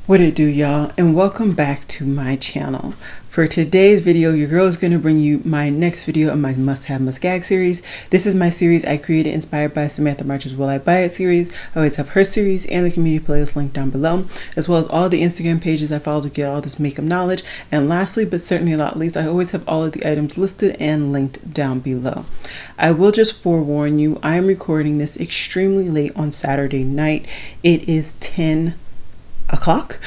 What it do, y'all, and welcome back to my channel. For today's video, your girl is going to bring you my next video of my Must Have Must Gag series. This is my series I created inspired by Samantha March's Will I Buy It series. I always have her series and the community playlist linked down below, as well as all the Instagram pages I follow to get all this makeup knowledge. And lastly, but certainly not least, I always have all of the items listed and linked down below. I will just forewarn you, I am recording this extremely late on Saturday night. It is 10 o'clock,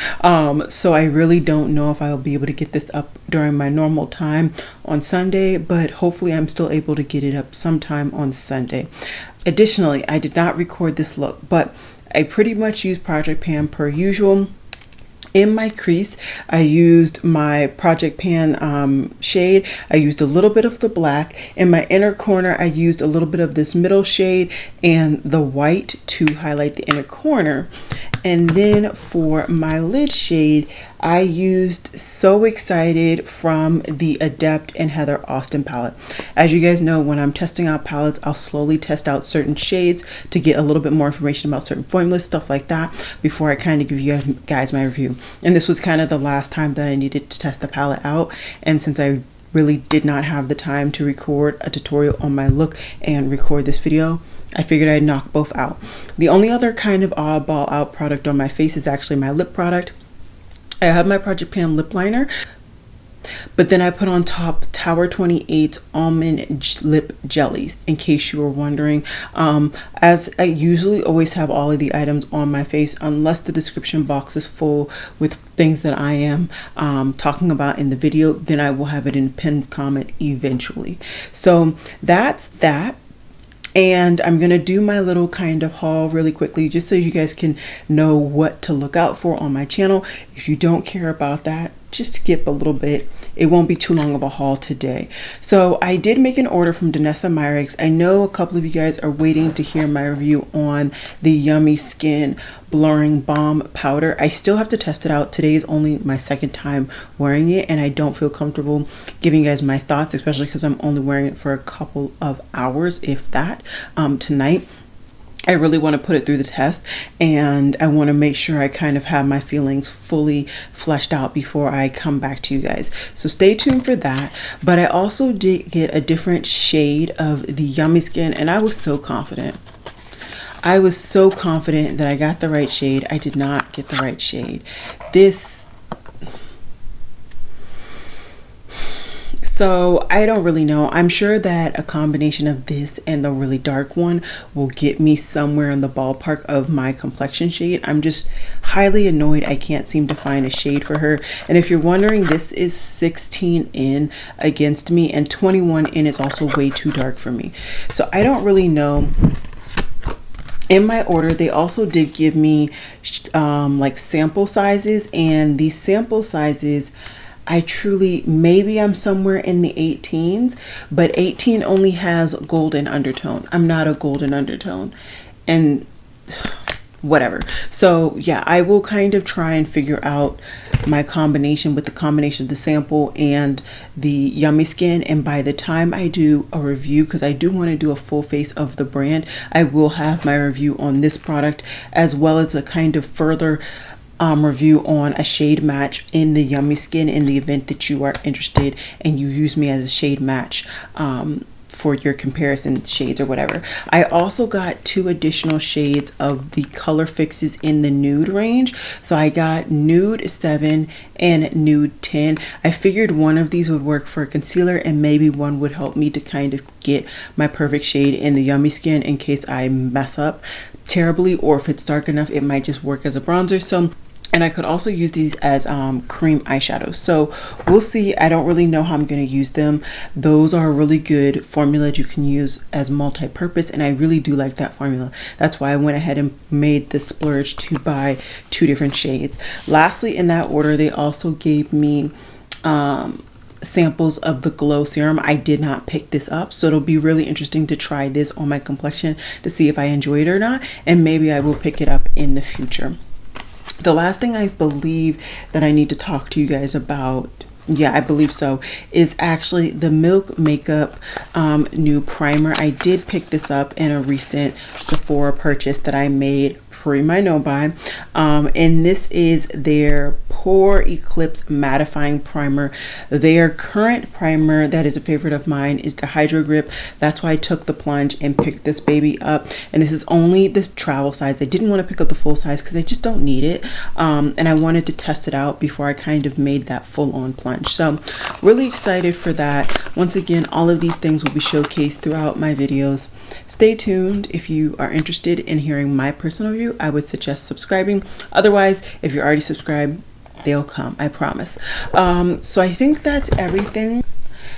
so I really don't know if I'll be able to get this up during my normal time on Sunday, but hopefully I'm still able to get it up sometime on Sunday. Additionally, I did not record this look, but I pretty much used Project Pan per usual. In my crease, I used my Project Pan shade. I used a little bit of the black. In my inner corner, I used a little bit of this middle shade and the white to highlight the inner corner. And then for my lid shade, I used So Excited from the Adept and Heather Austin palette. As you guys know, when I'm testing out palettes, I'll slowly test out certain shades to get a little bit more information about certain formulas, stuff like that, before I kind of give you guys my review. And this was kind of the last time that I needed to test the palette out. And since I really did not have the time to record a tutorial on my look and record this video, I figured I'd knock both out. The only other kind of oddball out product on my face is actually my lip product. I have my Project Pan lip liner, but then I put on top Tower 28's Almond lip jellies, in case you were wondering. As I usually always have all of the items on my face, unless the description box is full with things that I am talking about in the video, then I will have it in pinned comment eventually. So that's that. And I'm going to do my little kind of haul really quickly just so you guys can know what to look out for on my channel. If you don't care about that, just skip a little bit. It won't be too long of a haul today. So I did make an order from Danessa Myricks. I know a couple of you guys are waiting to hear my review on the Yummy Skin Blurring Balm Powder. I still have to test it out. Today is only my second time wearing it, and I don't feel comfortable giving you guys my thoughts, especially because I'm only wearing it for a couple of hours, if that, tonight. I really want to put it through the test, and I want to make sure I kind of have my feelings fully fleshed out before I come back to you guys. So stay tuned for that. But I also did get a different shade of the Yummy Skin, and I was so confident. I was so confident that I got the right shade. I did not get the right shade. So I don't really know. I'm sure that a combination of this and the really dark one will get me somewhere in the ballpark of my complexion shade. I'm just highly annoyed I can't seem to find a shade for her. And if you're wondering, this is 16 in against me, and 21 in is also way too dark for me. So I don't really know. In my order, they also did give me like sample sizes, and these sample sizes, I truly, maybe I'm somewhere in the 18s, but 18 only has golden undertone. I'm not a golden undertone, and whatever. So yeah, I will kind of try and figure out my combination with the combination of the sample and the Yummy Skin. And by the time I do a review, because I do want to do a full face of the brand, I will have my review on this product, as well as a kind of further review on a shade match in the Yummy Skin in the event that you are interested and you use me as a shade match for your comparison shades or whatever. I also got 2 additional shades of the color fixes in the nude range. So I got nude 7 and nude 10. I figured one of these would work for a concealer, and maybe one would help me to kind of get my perfect shade in the Yummy Skin in case I mess up terribly, or if it's dark enough, it might just work as a bronzer. So, and I could also use these as cream eyeshadows. So we'll see. I don't really know how I'm going to use them. Those are a really good formula you can use as multi-purpose, and I really do like that formula. That's why I went ahead and made the splurge to buy 2 different shades. Lastly, in that order, they also gave me samples of the Glow Serum. I did not pick this up, so it'll be really interesting to try this on my complexion to see if I enjoy it or not, and maybe I will pick it up in the future. The last thing I believe that I need to talk to you guys about, yeah, I believe so, is actually the Milk Makeup new primer. I did pick this up in a recent Sephora purchase that I made pre my no buy, and this is their Pore Eclipse Mattifying Primer. Their current primer that is a favorite of mine is the Hydro Grip. That's why I took the plunge and picked this baby up, and this is only this travel size. I didn't want to pick up the full size because I just don't need it, and I wanted to test it out before I kind of made that full-on plunge. So really excited for that. Once again, all of these things will be showcased throughout my videos. Stay tuned. If you are interested in hearing my personal review, I would suggest subscribing. Otherwise, if you're already subscribed, they'll come, I promise. So I think that's everything.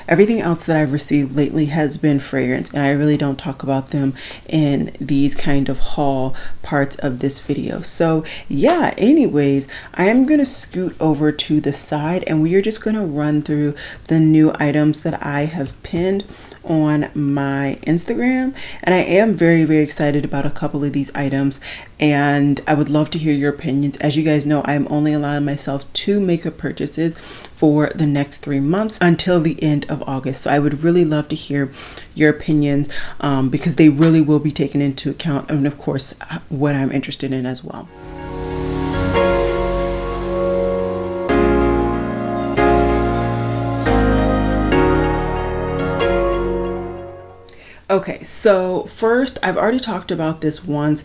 Everything else that I've received lately has been fragrance, and I really don't talk about them in these kind of haul parts of this video. So yeah, anyways, I am going to scoot over to the side and we are just going to run through the new items that I have pinned on my Instagram, and I am very, very excited about a couple of these items, and I would love to hear your opinions. As you guys know, I am only allowing myself 2 makeup purchases for the next 3 months until the end of August. So I would really love to hear your opinions, because they really will be taken into account, and of course what I'm interested in as well. Okay, so first, I've already talked about this once,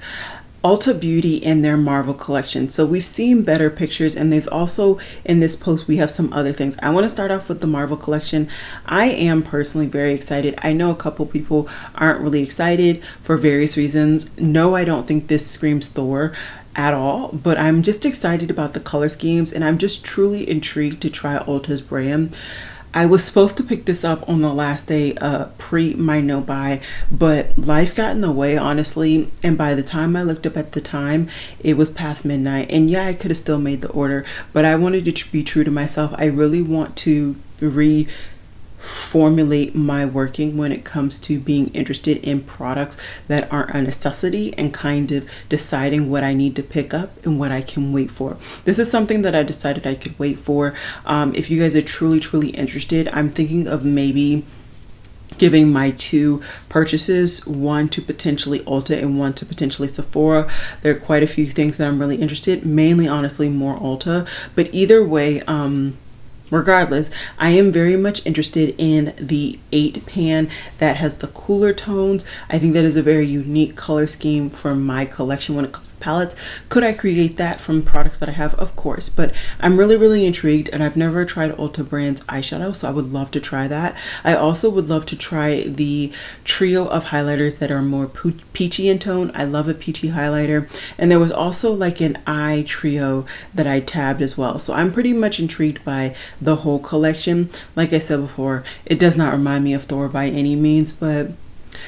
Ulta Beauty and their Marvel collection. So we've seen better pictures, and they've also, in this post, we have some other things. I want to start off with the Marvel collection. I am personally very excited. I know a couple people aren't really excited for various reasons. No, I don't think this screams Thor at all, but I'm just excited about the color schemes, and I'm just truly intrigued to try Ulta's brand. I was supposed to pick this up on the last day pre my no buy, but life got in the way, honestly, and by the time I looked up at the time, it was past midnight. And yeah, I could have still made the order, but I wanted to be true to myself. I really want to reformulate my working when it comes to being interested in products that aren't a necessity, and kind of deciding what I need to pick up and what I can wait for. This is something that I decided I could wait for. If you guys are truly interested, I'm thinking of maybe giving my 2 purchases, one to potentially Ulta and one to potentially Sephora. There are quite a few things that I'm really interested in, mainly honestly more Ulta, but either way, regardless, I am very much interested in the 8 pan that has the cooler tones. I think that is a very unique color scheme for my collection when it comes to palettes. Could I create that from products that I have? Of course, but I'm really intrigued, and I've never tried Ulta brand's eyeshadow, so I would love to try that. I also would love to try the trio of highlighters that are more peachy in tone. I love a peachy highlighter, and there was also like an eye trio that I tabbed as well. So I'm pretty much intrigued by the whole collection. Like I said before, it does not remind me of Thor by any means, but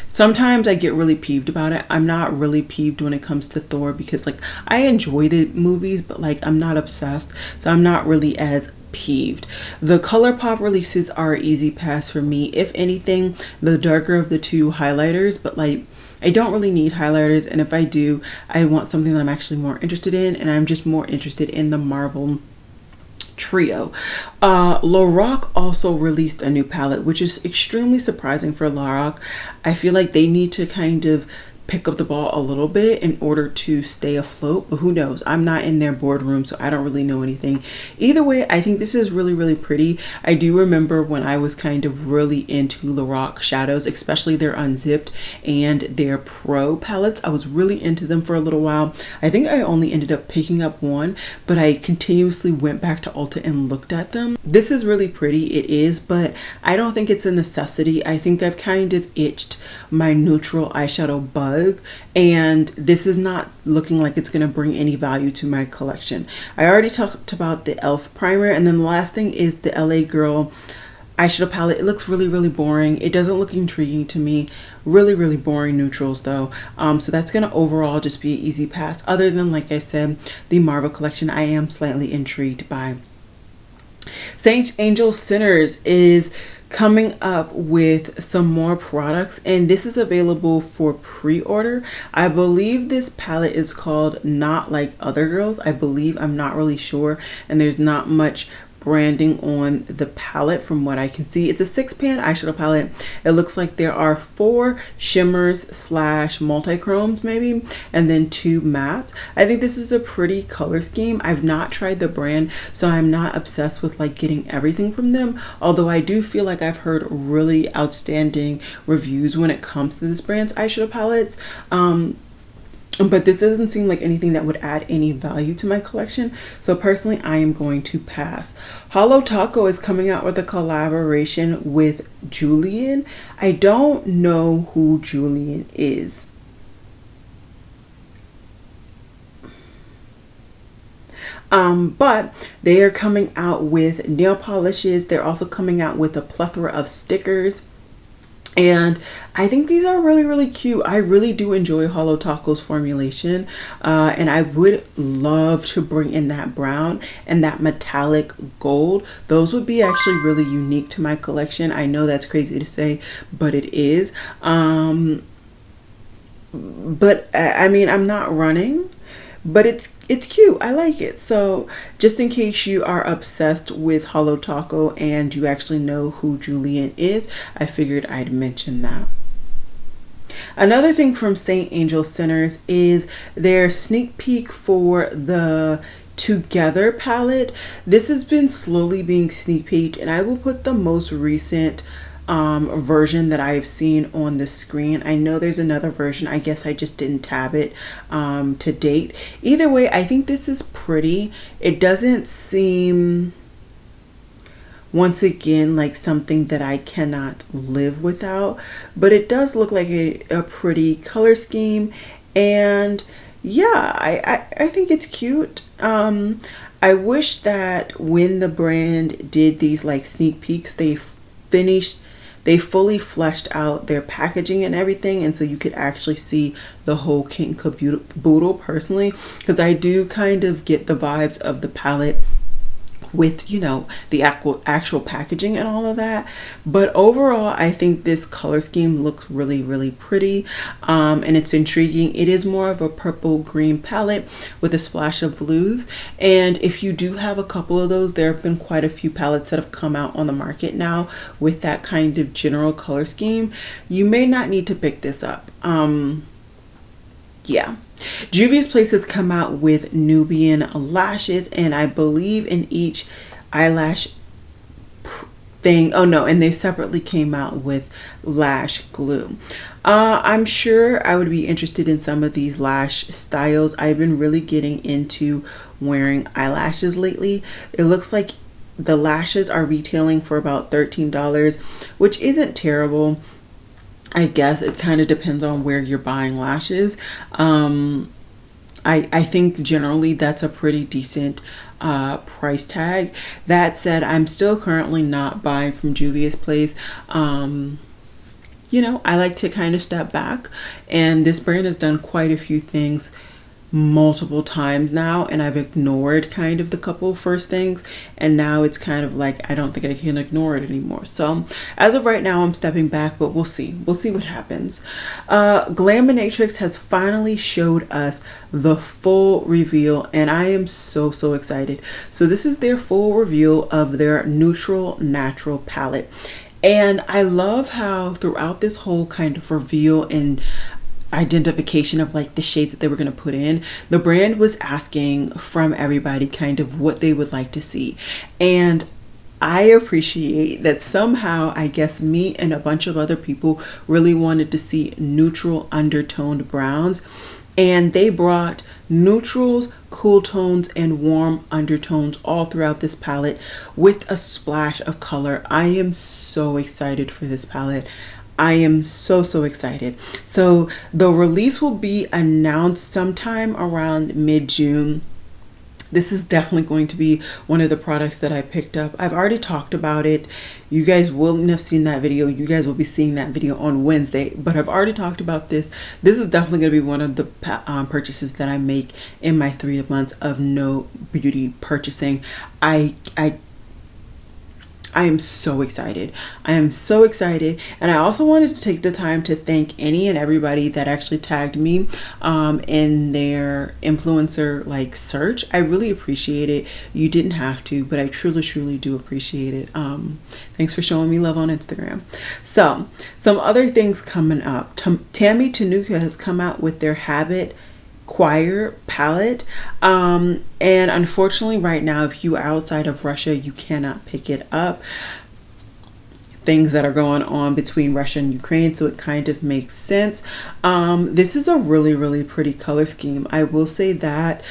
sometimes I get really peeved about it. I'm not really peeved when it comes to Thor, because like I enjoy the movies, but like I'm not obsessed, so I'm not really as peeved. The ColourPop releases are an easy pass for me. If anything, the darker of the 2 highlighters, but like I don't really need highlighters, and if I do, I want something that I'm actually more interested in, and I'm just more interested in the Marvel trio. Lorac also released a new palette, which is extremely surprising for Lorac. I feel like they need to kind of pick up the ball a little bit in order to stay afloat, but who knows? I'm not in their boardroom, so I don't really know anything. Either way, I think this is really pretty. I do remember when I was kind of really into Lorac shadows, especially their Unzipped and their Pro palettes. I was really into them for a little while. I think I only ended up picking up one, but I continuously went back to Ulta and looked at them. This is really pretty, it is, but I don't think it's a necessity. I think I've kind of itched my neutral eyeshadow bug, and this is not looking like it's going to bring any value to my collection. I already talked about the e.l.f. primer, and then the last thing is the LA Girl eyeshadow palette. It looks really boring. It doesn't look intriguing to me. Really boring neutrals though. So that's going to overall just be an easy pass. Other than, like I said, the Marvel collection, I am slightly intrigued by. Saint Angel Sinners is coming up with some more products, and this is available for pre-order. I believe this palette is called Not Like Other Girls. I believe, I'm not really sure, and there's not much branding on the palette from what I can see. It's a 6-pan eyeshadow palette. It looks like there are 4 shimmers slash multi-chromes maybe, and then 2 mattes. I think this is a pretty color scheme. I've not tried the brand, so I'm not obsessed with like getting everything from them, although I do feel like I've heard really outstanding reviews when it comes to this brand's eyeshadow palettes. But this doesn't seem like anything that would add any value to my collection. So personally, I am going to pass. Holo Taco is coming out with a collaboration with Julian. I don't know who Julian is. But they are coming out with nail polishes. They're also coming out with a plethora of stickers. And I think these are really, really cute. I really do enjoy Holo Taco's formulation. And I would love to bring in that brown and that metallic gold. Those would be actually really unique to my collection. I know that's crazy to say, but it is. But I mean, I'm not running, but it's cute. I like it. So just in case you are obsessed with Holo Taco and you actually know who Julian is, I figured I'd mention that. Another thing from St. Angel Centers is their sneak peek for the Together palette. This has been slowly being sneak peeked, and I will put the most recent version that I've seen on the screen. I know there's another version. I guess I just didn't tab it to date. Either way, I think this is pretty. It doesn't seem, once again, like something that I cannot live without, but it does look like a pretty color scheme. And yeah, I think it's cute. I wish that when the brand did these like sneak peeks, they fully fleshed out their packaging and everything, and so you could actually see the whole kit and caboodle personally, because I do kind of get the vibes of the palette with, you know, the actual packaging and all of that. But overall, I think this color scheme looks really, really pretty, and it's intriguing. It is more of a purple green palette with a splash of blues, and if you do have a couple of those, there have been quite a few palettes that have come out on the market now with that kind of general color scheme. You may not need to pick this up. Yeah. Juvia's Place has come out with Nubian lashes, and I believe in each eyelash thing, oh no, and they separately came out with lash glue. I'm sure I would be interested in some of these lash styles. I've been really getting into wearing eyelashes lately. It looks like the lashes are retailing for about $13, which isn't terrible. I guess it kind of depends on where you're buying lashes. I think generally that's a pretty decent price tag. That said, I'm still currently not buying from Juvia's Place. You know, I like to kind of step back, and this brand has done quite a few things multiple times now, and I've ignored kind of the couple first things, and now it's kind of like I don't think I can ignore it anymore. So as of right now, I'm stepping back, but we'll see what happens. Glaminatrix has finally showed us the full reveal, and I am so excited. So this is their full reveal of their neutral natural palette, and I love how throughout this whole kind of reveal and identification of like the shades that they were going to put in, the brand was asking from everybody kind of what they would like to see. And I appreciate that somehow, I guess me and a bunch of other people really wanted to see neutral undertoned browns, and they brought neutrals, cool tones, and warm undertones all throughout this palette with a splash of color. I am so excited for this palette. I am so excited. So the release will be announced sometime around mid-June. This is definitely going to be one of the products that I picked up. I've already talked about it. You guys wouldn't have seen that video. You guys will be seeing that video on Wednesday, but I've already talked about this. This is definitely going to be one of the purchases that I make in my 3 months of no beauty purchasing. I am so excited. I am so excited. And I also wanted to take the time to thank any and everybody that actually tagged me in their influencer like search. I really appreciate it. You didn't have to, but I truly, truly do appreciate it. Thanks for showing me love on Instagram. So some other things coming up. Tammy Tanuka has come out with their Habit Choir palette, and unfortunately right now, if you are outside of Russia, you cannot pick it up. Things that are going on between Russia and Ukraine, so it kind of makes sense. This is a really, really pretty color scheme. I will say that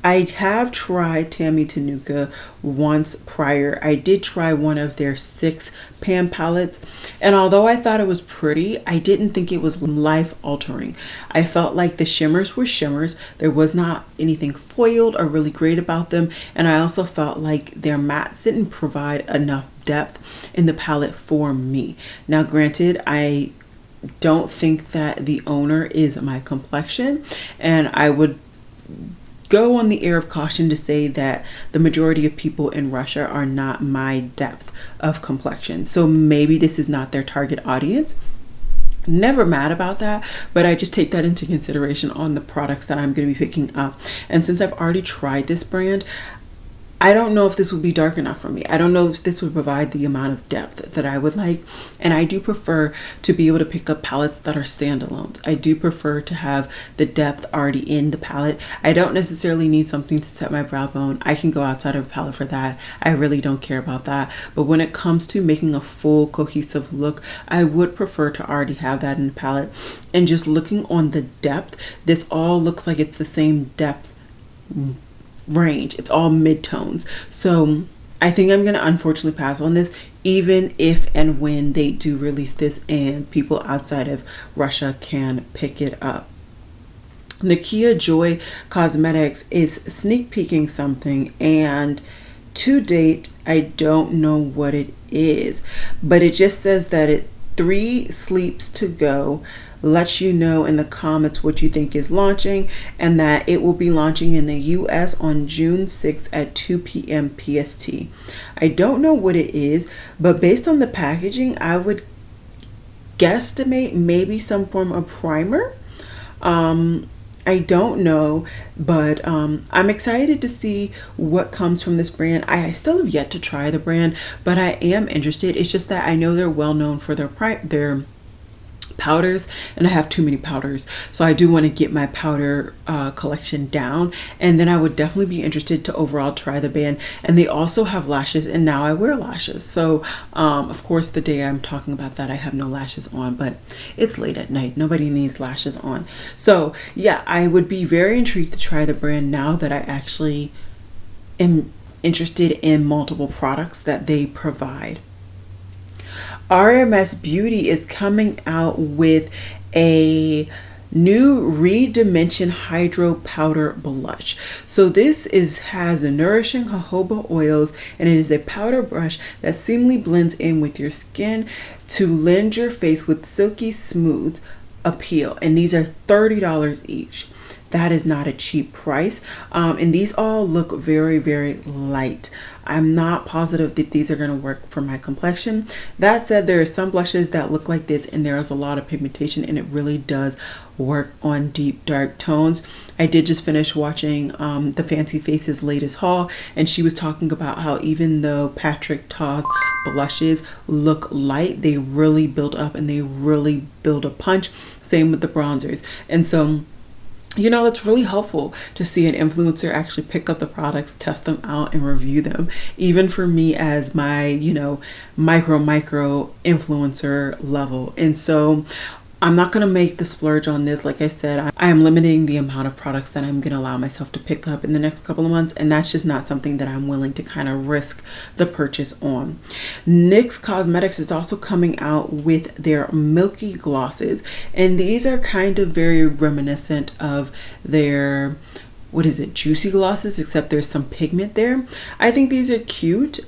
I have tried Tammy Tanuka once prior. I did try one of their 6 pan palettes, and although I thought it was pretty, I didn't think it was life altering. I felt like the shimmers were shimmers. There was not anything foiled or really great about them, and I also felt like their mattes didn't provide enough depth in the palette for me. Now granted, I don't think that the owner is my complexion, and I would go on the air of caution to say that the majority of people in Russia are not my depth of complexion, so maybe this is not their target audience. Never mad about that, but I just take that into consideration on the products that I'm going to be picking up. And since I've already tried this brand, I don't know if this would be dark enough for me. I don't know if this would provide the amount of depth that I would like. And I do prefer to be able to pick up palettes that are standalones. I do prefer to have the depth already in the palette. I don't necessarily need something to set my brow bone. I can go outside of a palette for that. I really don't care about that. But when it comes to making a full cohesive look, I would prefer to already have that in the palette. And just looking on the depth, this all looks like it's the same depth range. It's all mid-tones. So I think I'm going to unfortunately pass on this, even if and when they do release this and people outside of Russia can pick it up. Nakia Joy Cosmetics is sneak peeking something, and to date I don't know what it is, but it just says that it 3 sleeps to go. Let you know in the comments what you think is launching, and that it will be launching in the US on June 6th at 2 p.m. PST. I don't know what it is, but based on the packaging, I would guesstimate maybe some form of primer. I don't know, but I'm excited to see what comes from this brand. I still have yet to try the brand, but I am interested. It's just that I know they're well known for their powders, and I have too many powders, so I do want to get my powder collection down, and then I would definitely be interested to overall try the brand. And they also have lashes, and now I wear lashes, so of course the day I'm talking about that I have no lashes on, but it's late at night, nobody needs lashes on. So yeah, I would be very intrigued to try the brand now that I actually am interested in multiple products that they provide. RMS Beauty is coming out with a new Redimension Hydro Powder Blush. So this has a nourishing jojoba oils, and it is a powder brush that seamlessly blends in with your skin to lend your face with silky smooth appeal. And these are $30 each. That is not a cheap price. And these all look very, very light. I'm not positive that these are going to work for my complexion. That said, there are some blushes that look like this, and there is a lot of pigmentation, and it really does work on deep dark tones. I did just finish watching the Fancy Faces latest haul, and she was talking about how even though Patrick Ta's blushes look light, they really build up and they really build a punch. Same with the bronzers. And so, you know, it's really helpful to see an influencer actually pick up the products, test them out, and review them. Even for me as my, you know, micro influencer level. And so I'm not going to make the splurge on this. Like I said, I am limiting the amount of products that I'm going to allow myself to pick up in the next couple of months, and that's just not something that I'm willing to kind of risk the purchase on. NYX Cosmetics is also coming out with their Milky Glosses, and these are kind of very reminiscent of their, what is it, Juicy Glosses, except there's some pigment there. I think these are cute.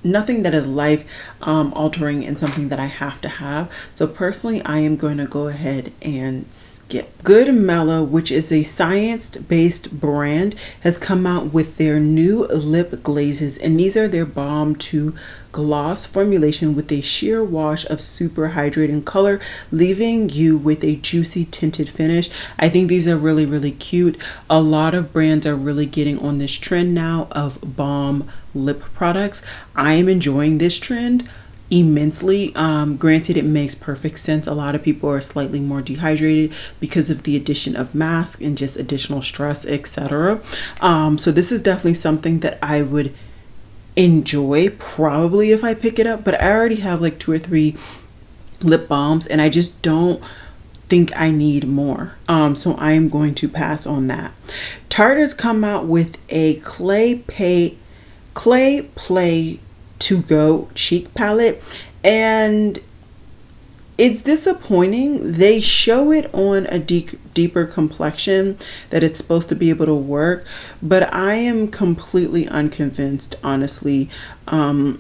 Nothing that is life altering and something that I have to have. So personally, I am going to go ahead and skip. Good Mellow, which is a science-based brand, has come out with their new lip glazes, and these are their balm to gloss formulation with a sheer wash of super hydrating color, leaving you with a juicy tinted finish. I think these are really, really cute. A lot of brands are really getting on this trend now of balm lip products. I am enjoying this trend immensely. Granted, it makes perfect sense. A lot of people are slightly more dehydrated because of the addition of masks and just additional stress, etc. So this is definitely something that I would enjoy probably if I pick it up, but I already have like 2 or 3 lip balms and I just don't think I need more. So I am going to pass on that. Tarte has come out with a clay play to go cheek palette, and it's disappointing. They show it on a deeper complexion that it's supposed to be able to work, but I am completely unconvinced, honestly. I'm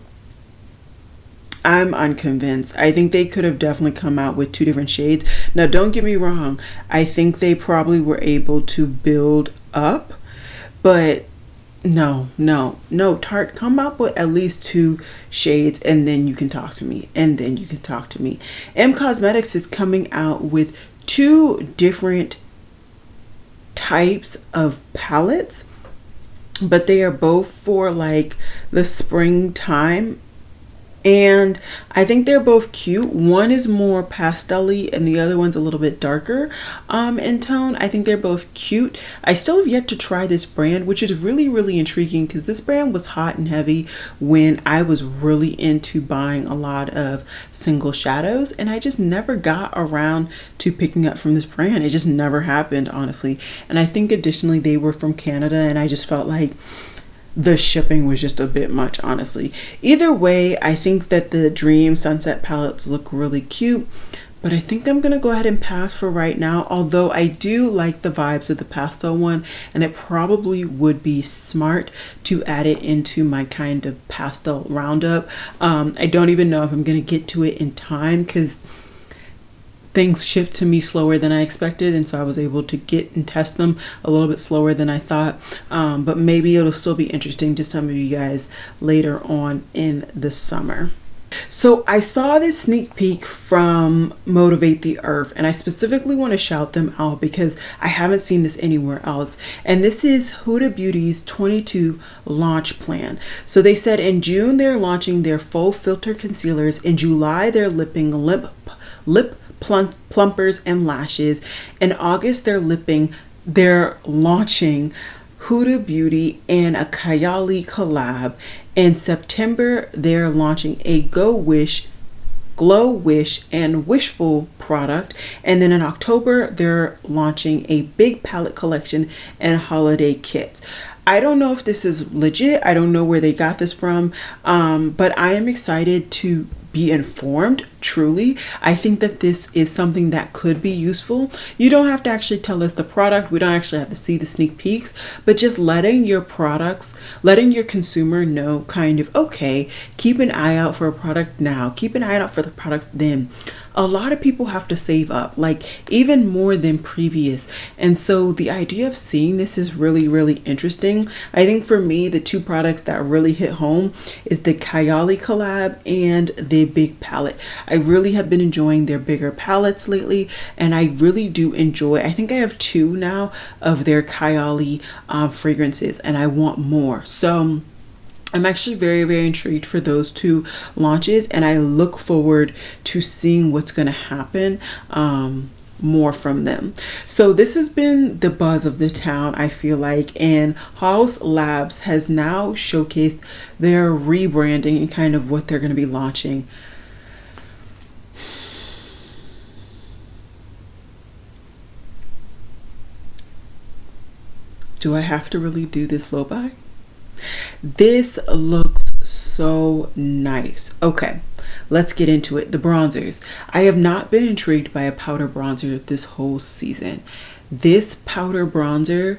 unconvinced. I think they could have definitely come out with 2 different shades. Now, don't get me wrong. I think they probably were able to build up, but no, Tarte, come up with at least 2 shades and then you can talk to me. M Cosmetics is coming out with 2 different types of palettes, but they are both for like the springtime. And I think they're both cute. One is more pastel-y and the other one's a little bit darker in tone. I think they're both cute. I still have yet to try this brand, which is really, really intriguing because this brand was hot and heavy when I was really into buying a lot of single shadows, and I just never got around to picking up from this brand. It just never happened, honestly. And I think additionally they were from Canada and I just felt like the shipping was just a bit much, honestly. Either way, I think that the Dream Sunset palettes look really cute, but I think I'm gonna go ahead and pass for right now, although I do like the vibes of the pastel one, and it probably would be smart to add it into my kind of pastel roundup. I don't even know if I'm gonna get to it in time because things shipped to me slower than I expected, and so I was able to get and test them a little bit slower than I thought, but maybe it'll still be interesting to some of you guys later on in the summer. So I saw this sneak peek from Motivate the Earth, and I specifically want to shout them out because I haven't seen this anywhere else, and this is Huda Beauty's 22 launch plan. So they said in June they're launching their full filter concealers, in July they're lip plumpers and lashes. In August they're launching Huda Beauty and a Kylie collab. In September they're launching a Glow Wish and Wishful product, and then in October they're launching a big palette collection and holiday kits. I don't know if this is legit. I don't know where they got this from, but I am excited to be informed. Truly, I think that this is something that could be useful. You don't have to actually tell us the product. We don't actually have to see the sneak peeks, but just letting your consumer know kind of, okay, keep an eye out for a product now, keep an eye out for the product then. A lot of people have to save up, like even more than previous. And so the idea of seeing this is really, really interesting. I think for me, the 2 products that really hit home is the Kylie collab and the big palette. I really have been enjoying their bigger palettes lately, and I really do enjoy, I think I have 2 now of their Kylie fragrances, and I want more. So I'm actually very, very intrigued for those 2 launches, and I look forward to seeing what's going to happen more from them. So this has been the buzz of the town, I feel like, and Haus Labs has now showcased their rebranding and kind of what they're going to be launching. Do I have to really do this low buy? This looks so nice. Okay, let's get into it. The bronzers. I have not been intrigued by a powder bronzer this whole season. This powder bronzer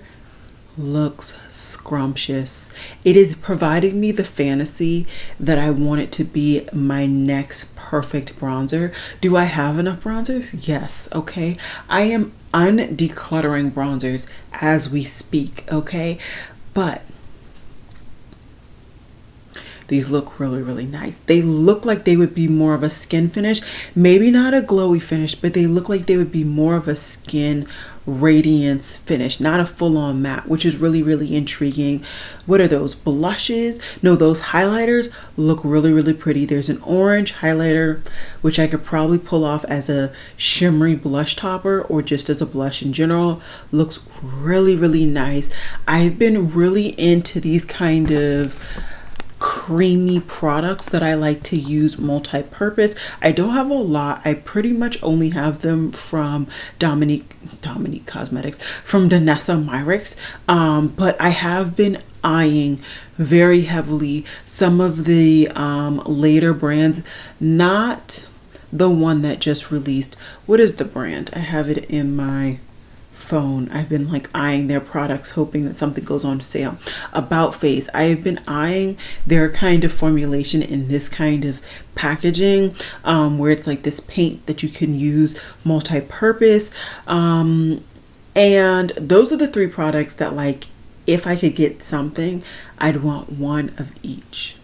looks scrumptious. It is providing me the fantasy that I want it to be my next perfect bronzer. Do I have enough bronzers? Yes. Okay. I am undecluttering bronzers as we speak. Okay. But these look really, really nice. They look like they would be more of a skin finish. Maybe not a glowy finish, but they look like they would be more of a skin radiance finish, not a full-on matte, which is really, really intriguing. What are those? Blushes? No, those highlighters look really, really pretty. There's an orange highlighter, which I could probably pull off as a shimmery blush topper or just as a blush in general. Looks really, really nice. I've been really into these kind of creamy products that I like to use multi-purpose. I don't have a lot. I pretty much only have them from Dominique Cosmetics, from Danessa Myricks, but I have been eyeing very heavily some of the later brands, not the one that just released. What is the brand? I have it in my phone. I've been like eyeing their products, hoping that something goes on sale. About Face, I have been eyeing their kind of formulation in this kind of packaging, where it's like this paint that you can use multi-purpose, and those are the three products that, like, if I could get something, I'd want one of each.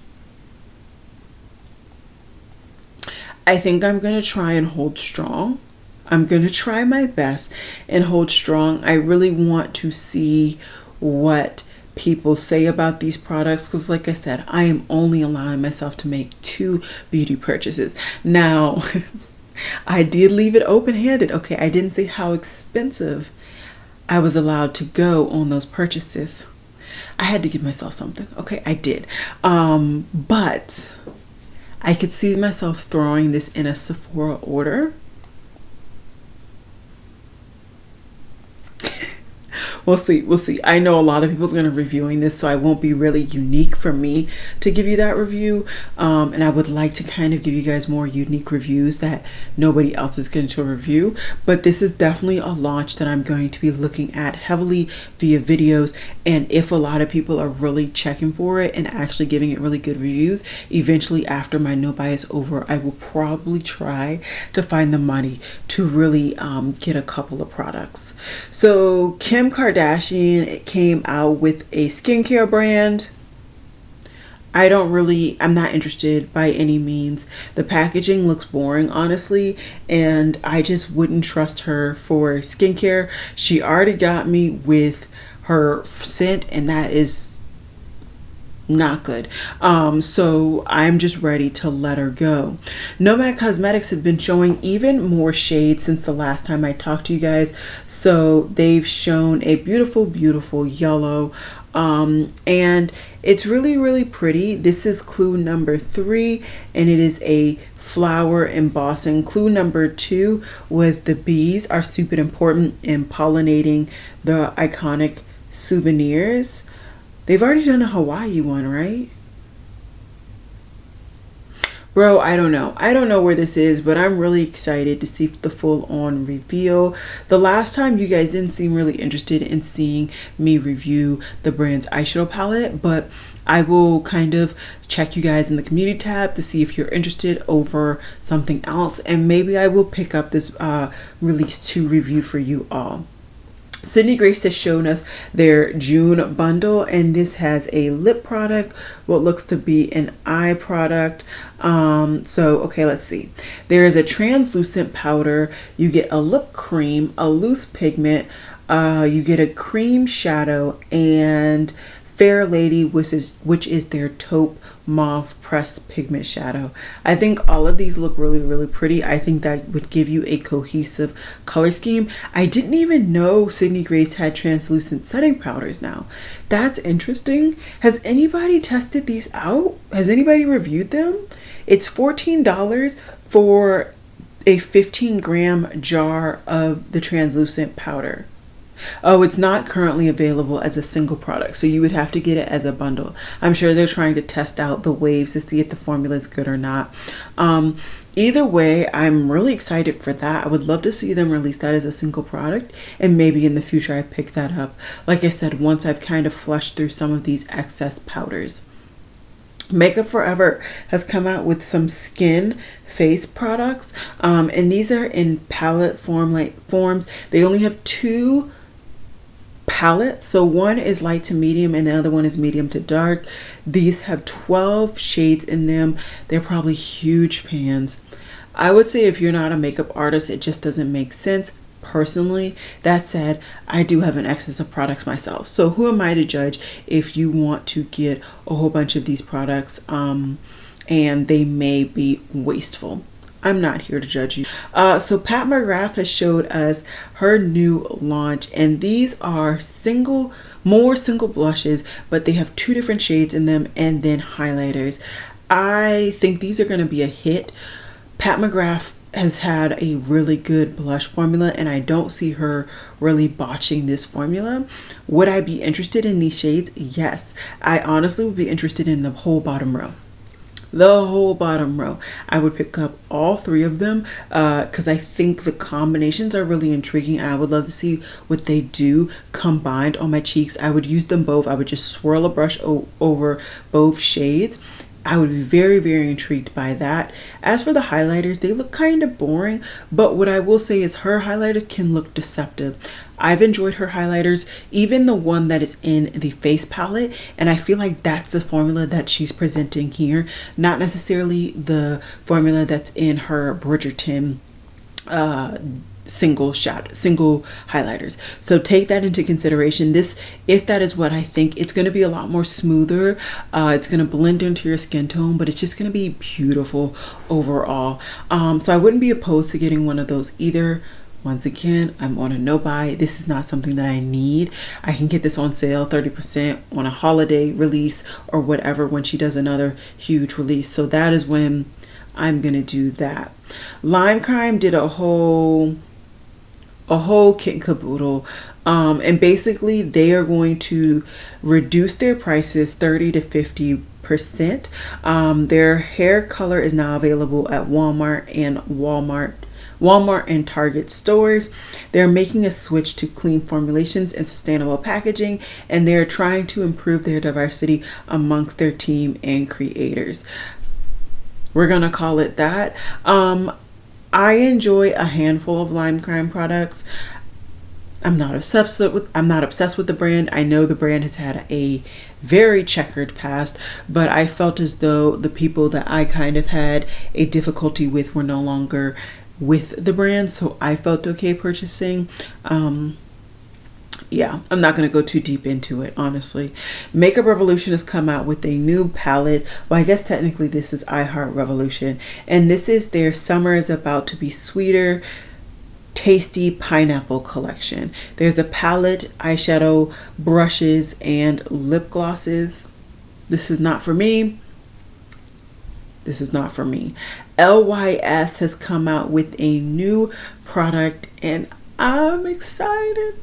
I think I'm gonna try and hold strong. I'm going to try my best and hold strong. I really want to see what people say about these products because, like I said, I am only allowing myself to make 2 beauty purchases. Now, I did leave it open-handed. Okay, I didn't say how expensive I was allowed to go on those purchases. I had to give myself something. Okay, I did. But I could see myself throwing this in a Sephora order. We'll see. We'll see. I know a lot of people are going to be reviewing this, so I won't be really unique for me to give you that review. And I would like to kind of give you guys more unique reviews that nobody else is going to review. But this is definitely a launch that I'm going to be looking at heavily via videos. And if a lot of people are really checking for it and actually giving it really good reviews, eventually after my no bias over, I will probably try to find the money to really get a couple of products. So Kim Kardashian came out with a skincare brand. I'm not interested by any means. The packaging looks boring, honestly, and I just wouldn't trust her for skincare. She already got me with her scent, and that is not good. So I'm just ready to let her go. Nomad Cosmetics have been showing even more shades since the last time I talked to you guys. So they've shown a beautiful, beautiful yellow, and it's really, really pretty. This is clue number 3, and it is a flower embossing. Clue number 2 was the bees are super important in pollinating the iconic souvenirs. They've already done a Hawaii one, right? Bro, I don't know. I don't know where this is, but I'm really excited to see the full-on reveal. The last time you guys didn't seem really interested in seeing me review the brand's eyeshadow palette, but I will kind of check you guys in the community tab to see if you're interested over something else, and maybe I will pick up this release 2 review for you all. Sydney Grace has shown us their June bundle, and this has a lip product, what looks to be an eye product. Okay, let's see. There is a translucent powder. You get a lip cream, a loose pigment, you get a cream shadow, and Fair Lady, which is their taupe mauve pressed pigment shadow. I think all of these look really, really pretty. I think that would give you a cohesive color scheme. I didn't even know Sydney Grace had translucent setting powders now. That's interesting. Has anybody tested these out? Has anybody reviewed them? It's $14 for a 15-gram jar of the translucent powder. Oh, it's not currently available as a single product, so you would have to get it as a bundle. I'm sure they're trying to test out the waves to see if the formula is good or not. Either way, I'm really excited for that. I would love to see them release that as a single product, and maybe in the future I pick that up. Like I said, once I've kind of flushed through some of these excess powders. Makeup Forever has come out with some skin face products, and these are in palette forms. They only have 2 palettes, so one is light to medium and the other one is medium to dark. These have 12 shades in them. They're probably huge pans. I would say if you're not a makeup artist, it just doesn't make sense personally. That said, I do have an excess of products myself, so who am I to judge if you want to get a whole bunch of these products and they may be wasteful. I'm not here to judge you. So Pat McGrath has showed us her new launch, and these are more single blushes, but they have 2 different shades in them and then highlighters. I think these are going to be a hit. Pat McGrath has had a really good blush formula, and I don't see her really botching this formula. Would I be interested in these shades? Yes. I honestly would be interested in the whole bottom row. I would pick up all 3 of them because I think the combinations are really intriguing, and I would love to see what they do combined on my cheeks. I would use them both. I would just swirl a brush over both shades. I would be very, very intrigued by that. As for the highlighters, they look kind of boring, but what I will say is her highlighters can look deceptive. I've enjoyed her highlighters, even the one that is in the face palette, and I feel like that's the formula that she's presenting here, not necessarily the formula that's in her Bridgerton single highlighters. So take that into consideration. If that is what I think, it's going to be a lot more smoother. It's going to blend into your skin tone, but it's just going to be beautiful overall. So I wouldn't be opposed to getting one of those either. Once again, I'm on a no buy. This is not something that I need. I can get this on sale 30% on a holiday release or whatever when she does another huge release. So that is when I'm gonna do that. Lime Crime did a whole kit and caboodle, and basically they are going to reduce their prices 30 to 50%. Their hair color is now available at Walmart and Target stores. They're making a switch to clean formulations and sustainable packaging, and they're trying to improve their diversity amongst their team and creators. We're gonna call it that. I enjoy a handful of Lime Crime products. I'm not obsessed with the brand. I know the brand has had a very checkered past, but I felt as though the people that I kind of had a difficulty with were no longer with the brand, so I felt okay purchasing. Yeah, I'm not going to go too deep into it, honestly. Makeup Revolution has come out with a new palette. Well, I guess technically this is I Heart Revolution, and this is their Summer is About to Be Sweeter Tasty Pineapple collection. There's a palette, eyeshadow, brushes, and lip glosses. This is not for me. LYS has come out with a new product, and I'm excited.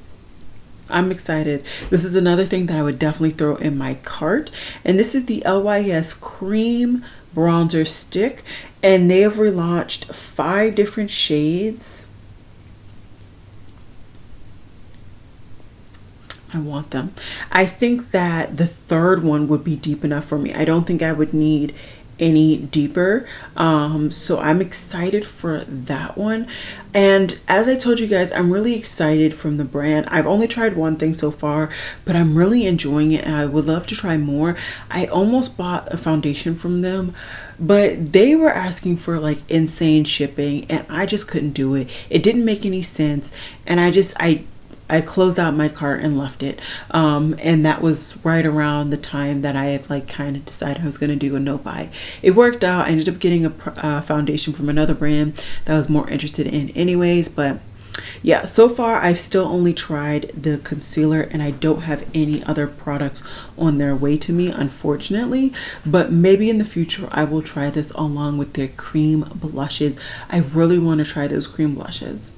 This is another thing that I would definitely throw in my cart, and this is the LYS Cream Bronzer Stick, and they have relaunched 5 different shades. I want them. I think that the 3rd one would be deep enough for me. I don't think I would need any deeper, so I'm excited for that one. And as I told you guys, I'm really excited from the brand. I've only tried one thing so far, but I'm really enjoying it, and I would love to try more. I almost bought a foundation from them, but they were asking for like insane shipping, and I just couldn't do it. It didn't make any sense, and I closed out my cart and left it. And that was right around the time that I had like kind of decided I was going to do a no buy. It worked out. I ended up getting a foundation from another brand that I was more interested in anyways. But yeah, so far I've still only tried the concealer, and I don't have any other products on their way to me, unfortunately. But maybe in the future I will try this along with their cream blushes. I really want to try those cream blushes.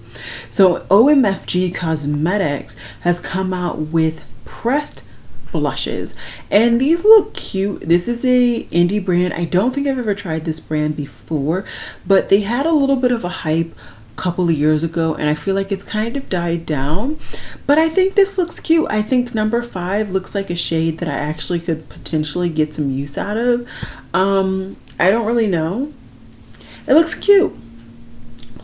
So OMFG Cosmetics has come out with pressed blushes, and these look cute. This is a indie brand. I don't think I've ever tried this brand before, but they had a little bit of a hype couple of years ago, and I feel like it's kind of died down, but I think this looks cute. I think number 5 looks like a shade that I actually could potentially get some use out of. I don't really know. It looks cute.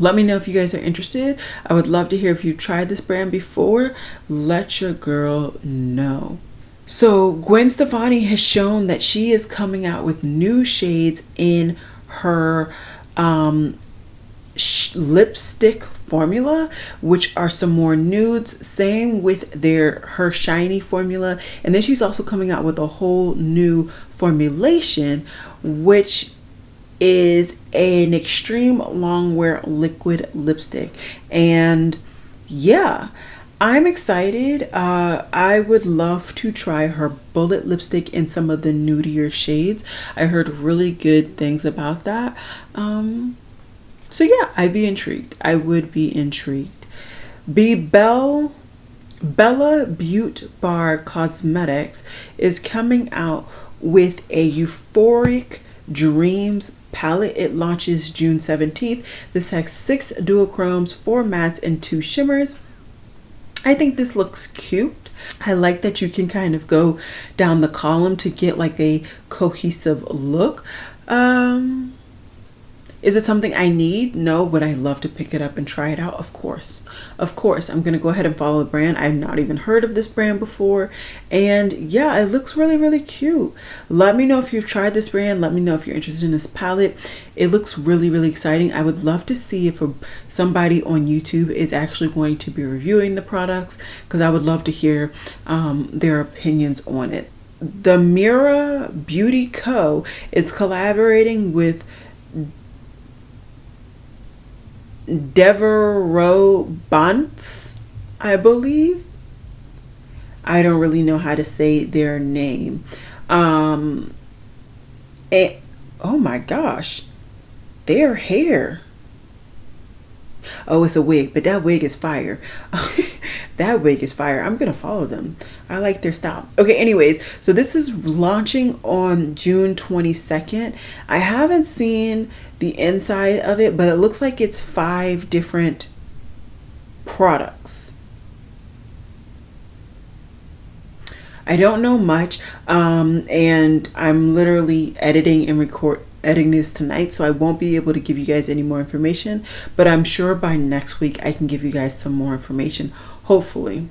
Let me know if you guys are interested. I would love to hear if you tried this brand before. Let your girl know. So Gwen Stefani has shown that she is coming out with new shades in her lipstick formula, which are some more nudes. Same with her shiny formula, and then she's also coming out with a whole new formulation, which is an extreme long wear liquid lipstick. And yeah, I'm excited. I would love to try her bullet lipstick in some of the nudier shades. I heard really good things about that. So yeah, I'd be intrigued. I would be intrigued. Bella Beauty Bar Cosmetics is coming out with a Euphoric Dreams palette. It launches June 17th. This has 6 duochromes, 4 mattes, and 2 shimmers. I think this looks cute. I like that you can kind of go down the column to get like a cohesive look. Is it something I need? No. Would I love to pick it up and try it out? Of course. Of course. I'm going to go ahead and follow the brand. I've not even heard of this brand before. And yeah, it looks really, really cute. Let me know if you've tried this brand. Let me know if you're interested in this palette. It looks really, really exciting. I would love to see if somebody on YouTube is actually going to be reviewing the products, because I would love to hear their opinions on it. The Mira Beauty Co. is collaborating with Devereaux Bantz, I believe. I don't really know how to say their name. And, oh my gosh, their hair. Oh, it's a wig, but that wig is fire. That wig is fire. I'm gonna follow them. I like their style. Okay, anyways, so this is launching on June 22nd. I haven't seen the inside of it, but it looks like it's 5 different products. I don't know much, and I'm literally editing this tonight, so I won't be able to give you guys any more information, but I'm sure by next week I can give you guys some more information, hopefully.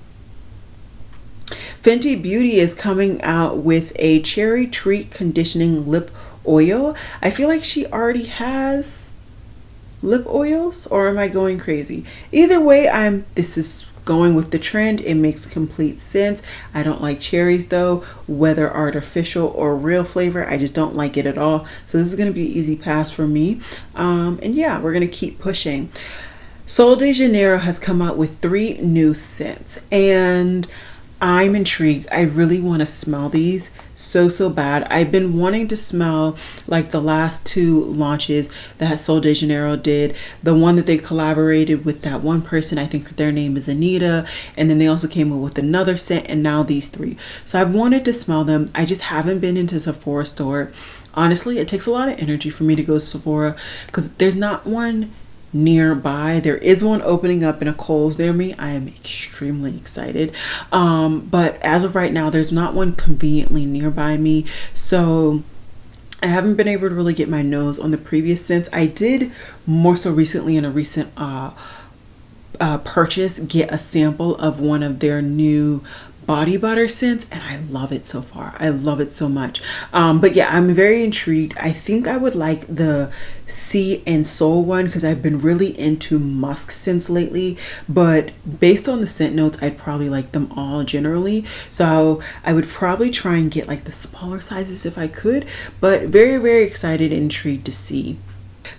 Fenty Beauty is coming out with a Cherry Treat Conditioning Lip Oil. I feel like she already has lip oils, or am I going crazy? Either way, this is going with the trend. It makes complete sense. I don't like cherries though, whether artificial or real flavor. I just don't like it at all. So this is going to be an easy pass for me. And yeah, we're going to keep pushing. Sol de Janeiro has come out with 3 new scents, and I'm intrigued. I really want to smell these so bad. I've been wanting to smell like the last 2 launches that Sol de Janeiro did. The one that they collaborated with that one person, I think their name is Anita, and then they also came up with another scent, and now these 3. So I've wanted to smell them. I just haven't been into Sephora store. Honestly, it takes a lot of energy for me to go to Sephora because there's not one nearby. There is one opening up in a Kohl's near me. I am extremely excited, but as of right now there's not one conveniently nearby me, so I haven't been able to really get my nose on the previous scents. I did more so recently in a recent purchase get a sample of one of their new body butter scents, and I love it so far. I love it so much. But yeah, I'm very intrigued. I think I would like the Sea and Soul one because I've been really into musk scents lately, but based on the scent notes I'd probably like them all generally, so I would probably try and get like the smaller sizes if I could, but very excited and intrigued to see.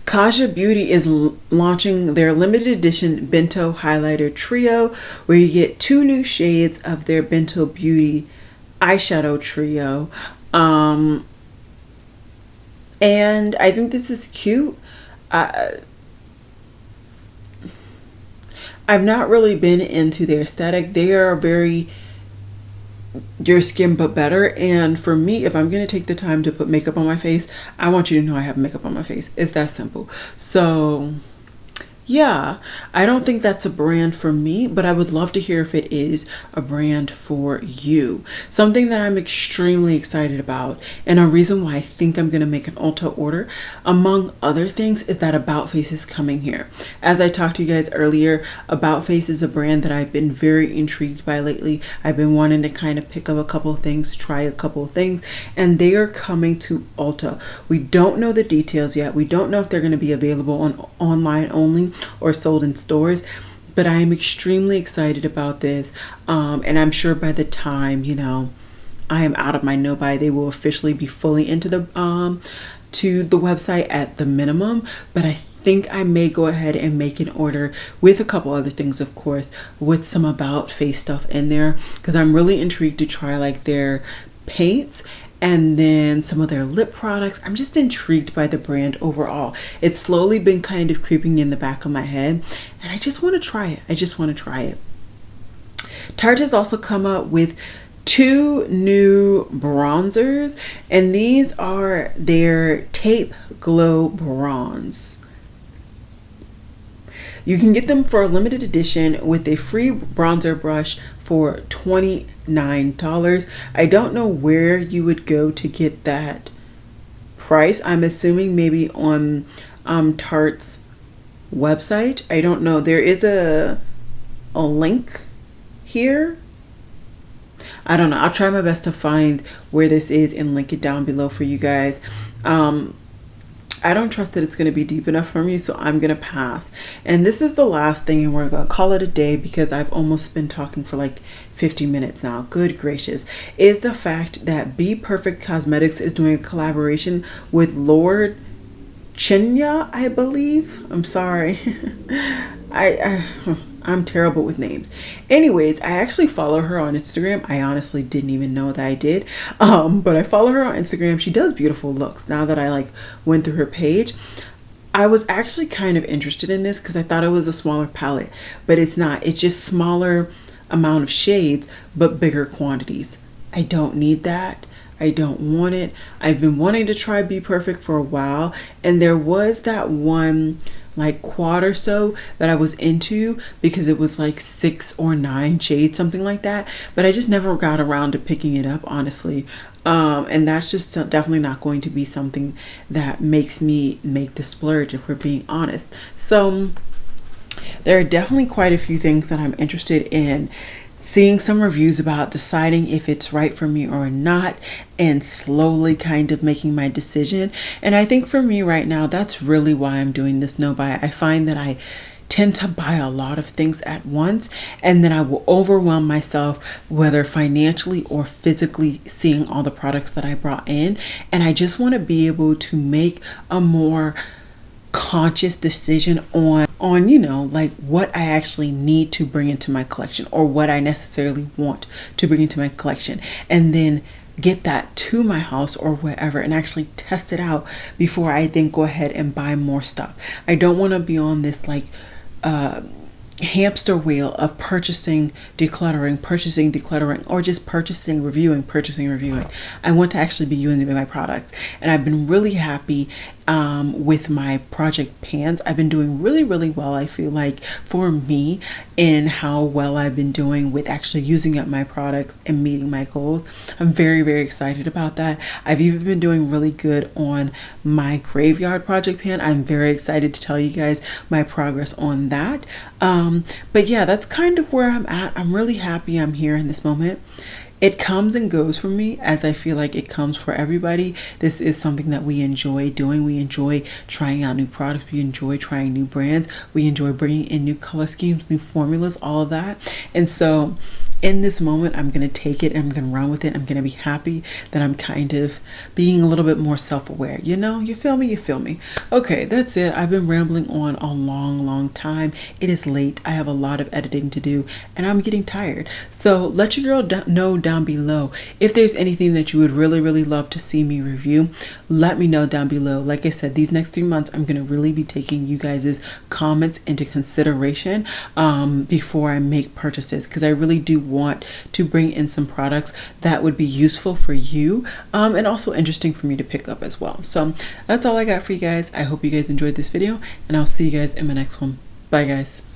Kaja Beauty is launching their limited edition Bento Highlighter Trio, where you get 2 new shades of their Bento Beauty eyeshadow trio. And I think this is cute. I've not really been into their aesthetic. They are very your skin but better, and for me, if I'm gonna take the time to put makeup on my face, I want you to know I have makeup on my face. It's that simple. So yeah, I don't think that's a brand for me, but I would love to hear if it is a brand for you. Something that I'm extremely excited about, and a reason why I think I'm going to make an Ulta order, among other things, is that About Face is coming here. As I talked to you guys earlier, About Face is a brand that I've been very intrigued by lately. I've been wanting to kind of pick up a couple of things, try a couple of things, and they are coming to Ulta. We don't know the details yet. We don't know if they're going to be available on online only or sold in stores, but I am extremely excited about this, and I'm sure by the time I am out of my no buy, they will officially be fully into the to the website at the minimum. But I think I may go ahead and make an order with a couple other things, of course, with some About Face stuff in there, because I'm really intrigued to try like their paints and then some of their lip products. I'm just intrigued by the brand overall. It's slowly been kind of creeping in the back of my head, and I just want to try it. I just want to try it. Tarte has also come up with 2 new bronzers, and these are their Tape Glow Bronze. You can get them for a limited edition with a free bronzer brush for $29. I don't know where you would go to get that price. I'm assuming maybe on Tarte's website. I don't know. There is a link here. I don't know. I'll try my best to find where this is and link it down below for you guys. I don't trust that it's going to be deep enough for me, so I'm going to pass. And this is the last thing, and we're going to call it a day because I've almost been talking for like 50 minutes now. Good gracious. Is the fact that Be Perfect Cosmetics is doing a collaboration with Lord Chinya, I believe. I'm sorry. I'm terrible with names. Anyways, I actually follow her on Instagram. I honestly didn't even know that I did. But I follow her on Instagram. She does beautiful looks. Now that I went through her page, I was actually kind of interested in this because I thought it was a smaller palette, but it's not. It's just smaller amount of shades, but bigger quantities. I don't need that. I don't want it. I've been wanting to try Be Perfect for a while, and there was that one quad or so that I was into because it was 6 or 9 shades, something like that, but I just never got around to picking it up, honestly. And that's just definitely not going to be something that makes me make the splurge, if we're being honest. So there are definitely quite a few things that I'm interested in seeing some reviews about, deciding if it's right for me or not, and slowly kind of making my decision. And I think for me right now, that's really why I'm doing this no buy. I find that I tend to buy a lot of things at once, and then I will overwhelm myself, whether financially or physically, seeing all the products that I brought in. And I just want to be able to make a more conscious decision on what I actually need to bring into my collection, or what I necessarily want to bring into my collection, and then get that to my house or wherever and actually test it out before I then go ahead and buy more stuff. I don't want to be on this hamster wheel of purchasing, decluttering, or just purchasing, reviewing. I want to actually be using my products, and I've been really happy with my project pans. I've been doing really well, I feel like, for me, in how well I've been doing with actually using up my products and meeting my goals. I'm very excited about that. I've even been doing really good on my graveyard project pan. I'm very excited to tell you guys my progress on that. But yeah, that's kind of where I'm at. I'm really happy I'm here in this moment. It comes and goes for me, as I feel like it comes for everybody. This is something that we enjoy doing. We enjoy trying out new products. We enjoy trying new brands. We enjoy bringing in new color schemes, new formulas, all of that. And so in this moment, I'm going to take it and I'm going to run with it. I'm going to be happy that I'm kind of being a little bit more self-aware. You know, you feel me? You feel me? Okay, that's it. I've been rambling on a long time. It is late. I have a lot of editing to do and I'm getting tired. So let your girl know down below if there's anything that you would really love to see me review. Let me know down below. Like I said, these next 3 months, I'm going to really be taking you guys' comments into consideration before I make purchases, because I really do want to bring in some products that would be useful for you and also interesting for me to pick up as well. So that's all I got for you guys. I hope you guys enjoyed this video and I'll see you guys in my next one. Bye guys.